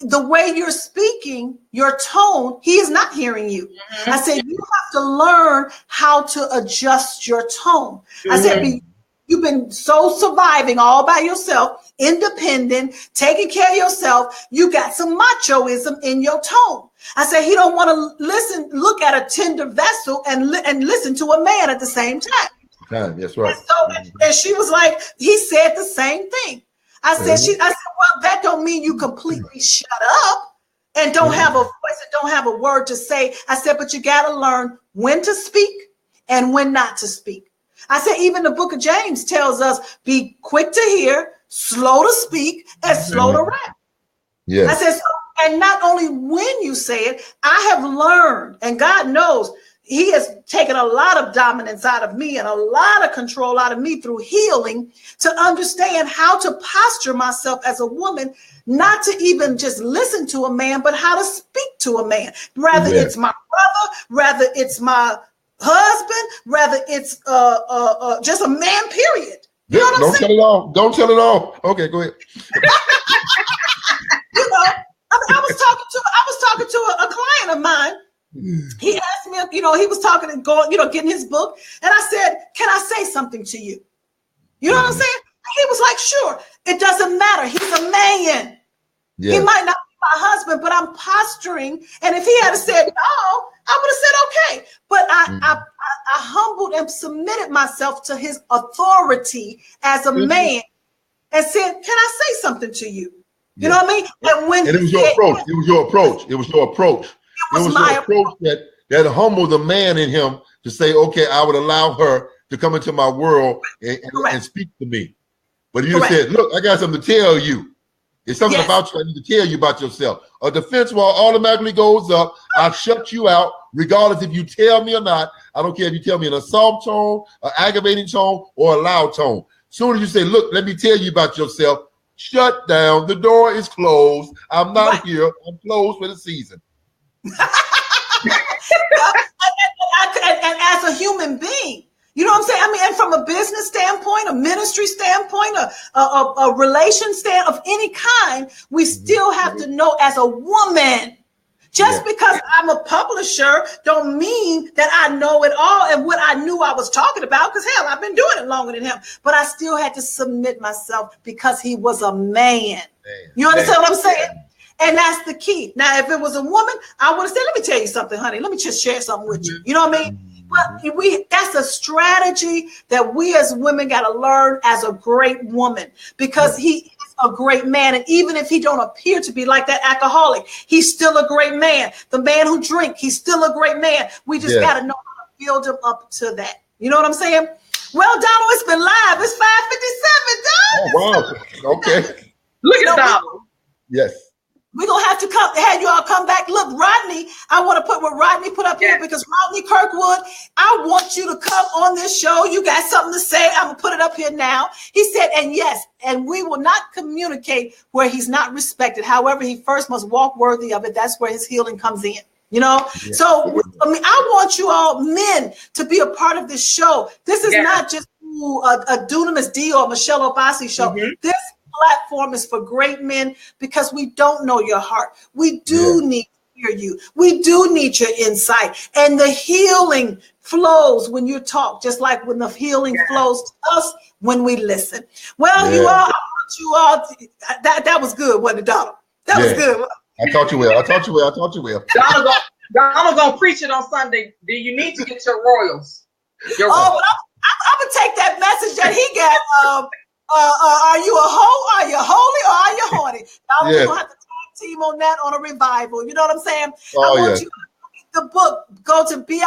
the way you're speaking, your tone, he is not hearing you. Mm-hmm. I said, you have to learn how to adjust your tone. Mm-hmm. I said, you've been so surviving all by yourself, independent, taking care of yourself. You got some machoism in your tone. I said, he don't want to look at a tender vessel and listen to a man at the same time. That's right. And she was like, he said the same thing. I said, well, that don't mean you completely shut up and don't have a voice and don't have a word to say. I said, but you got to learn when to speak and when not to speak. I said, even the book of James tells us, be quick to hear, slow to speak, and slow to wrath. Yeah. I said, and not only when you say it, I have learned, and God knows, he has taken a lot of dominance out of me and a lot of control out of me through healing, to understand how to posture myself as a woman, not to even just listen to a man, but how to speak to a man. Rather it's my brother, rather it's my husband, rather it's just a man, period. You know what I'm saying? Tell it all. Don't tell it all. Okay, go ahead. You know, I was talking to a client of mine. He asked me, he was talking and going, getting his book. And I said, can I say something to you? You know what I'm saying? He was like, sure. It doesn't matter. He's a man. Yeah. He might not be my husband, but I'm posturing. And if he had said no, I would have said, okay. But I humbled and submitted myself to his authority as a man and said, can I say something to you? You know what I mean? And it was your approach. It was your approach. It was your approach. It was your approach that humbled the man in him to say, okay, I would allow her to come into my world and speak to me. But you just said, look, I got something to tell you. It's something about you I need to tell you about yourself. A defense wall automatically goes up. I'll shut you out, regardless if you tell me or not. I don't care if you tell me in a soft tone, an aggravating tone, or a loud tone. Soon as you say, look, let me tell you about yourself, shut down. The door is closed. I'm not here. I'm closed for the season. And as a human being, you know what I'm saying? I mean, and from a business standpoint, a ministry standpoint, a relation standpoint of any kind, we still have to know as a woman Just because I'm a publisher don't mean that I know it all and what I knew I was talking about, because hell, I've been doing it longer than him. But I still had to submit myself because he was a man. You understand what I'm saying? And that's the key. Now, if it was a woman, I would have said, let me tell you something, honey. Let me just share something with you. You know what I mean? But that's a strategy that we as women got to learn as a great woman, because he is a great man. And even if he don't appear to be like that alcoholic, he's still a great man. The man who drink, he's still a great man. We just got to know how to build him up to that. You know what I'm saying? Well, Donald, it's been live. It's 5:57, Donald. Oh, wow. Okay. Look at Donald. Yes. We're going to have to have you all come back. Look, Rodney, I want to put what Rodney put up here, because Rodney Kirkwood, I want you to come on this show. You got something to say. I'm going to put it up here now. He said, and yes, and we will not communicate where he's not respected. However, he first must walk worthy of it. That's where his healing comes in. You know, so I mean, I want you all men to be a part of this show. This is not just a Dunamis D or Michelle Obasi show. This platform is for great men, because we don't know your heart. We do need to hear you. We do need your insight. And the healing flows when you talk, just like when the healing flows to us when we listen. Well, you all, I want you all, that was good, wasn't it, Donald? That was good. I taught you well. I taught you well. Donald gonna preach it on Sunday. Do you need to get your royals? But I'm gonna take that message that he got. Are you a hoe? Are you holy? Or are you horny? We're gonna have to tag team on that on a revival. You know what I'm saying? I want you to read the book. Go to bit.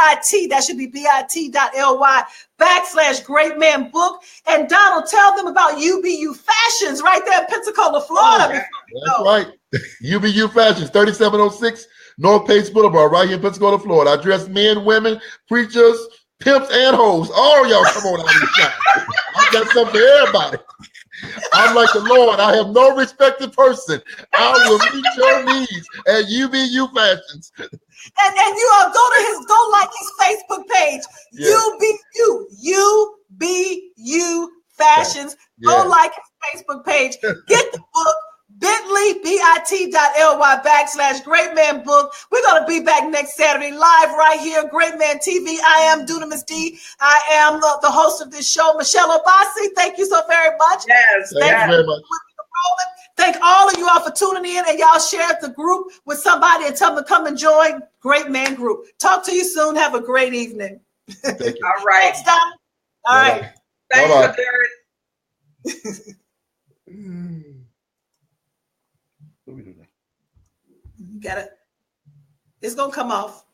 That should be bit.ly/Great Man Book. And Donald, tell them about UBU Fashions right there in Pensacola, Florida. That's right. UBU Fashions, 3706 North Pace Boulevard, right here in Pensacola, Florida. I dress men, women, preachers, pimps, and hoes. All y'all come on out of the shop. I got something for everybody. I'm like the Lord. I have no respected person. I will meet your needs at UBU Fashions. And you go like his Facebook page. UBU Fashions. Go like his Facebook page. Get the book. bit.ly, bit.ly/Great Man Book. We're going to be back next Saturday live right here, Great Man TV. I am Dunamis D. I am the host of this show, Michelle Obasi. Thank you so very much. Yes, thank you very much. Thank all of you all for tuning in, and y'all share the group with somebody and tell them to come and join Great Man Group. Talk to you soon. Have a great evening. All right. Thanks, Don. All right. Thanks, Derek. You got it. It's gonna come off.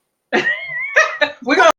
We're gonna